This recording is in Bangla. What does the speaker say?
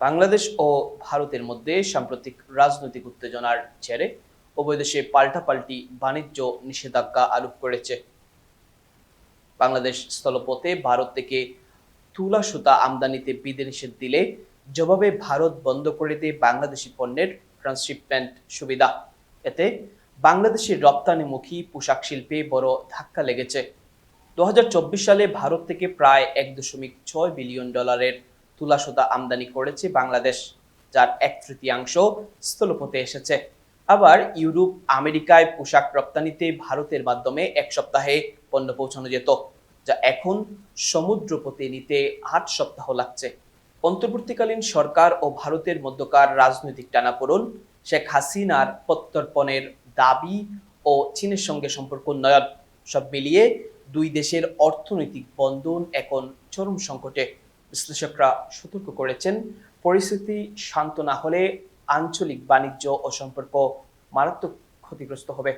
বাংলাদেশ ও ভারতের মধ্যে সাম্প্রতিক রাজনৈতিক উত্তেজনার জেরে উভয় দেশে পাল্টাপাল্টি বাণিজ্য নিষেধাজ্ঞা আরোপ করেছে। বাংলাদেশ স্থলপথে ভারত থেকে তুলা সুতা আমদানিতে বিধিনিষেধ দিলে জবাবে ভারত বন্ধ করে দেয় বাংলাদেশি পণ্যের ট্রান্সশিপমেন্ট সুবিধা। এতে বাংলাদেশের রপ্তানিমুখী পোশাক শিল্পে বড় ধাক্কা লেগেছে। 2024 সালে ভারত থেকে প্রায় $1.6 বিলিয়ন তুলা সুতা আমদানি করেছে বাংলাদেশ, যার 1/3 স্থলপথে এসেছে। আবার ইউরোপ, আমেরিকায় পোশাক রপ্তানিতে ভারতের মাধ্যমে এক সপ্তাহে পণ্য পৌঁছানো যেত, যা এখন সমুদ্রপথে নিতে 8 সপ্তাহ লাগছে। অন্তর্বর্তীকালীন সরকার ও ভারতের মধ্যকার রাজনৈতিক টানাপোড়েন, শেখ হাসিনার প্রত্যর্পণের দাবি ও চীনের সঙ্গে সম্পর্ক উন্নয়ন, সব মিলিয়ে দুই দেশের অর্থনৈতিক বন্ধন এখন চরম সংকটে। বিশ্লেষকরা সতর্ক করেছেন, পরিস্থিতি শান্ত না হলে আঞ্চলিক বাণিজ্য ও সম্পর্ক মারাত্মক ক্ষতিগ্রস্ত হবে।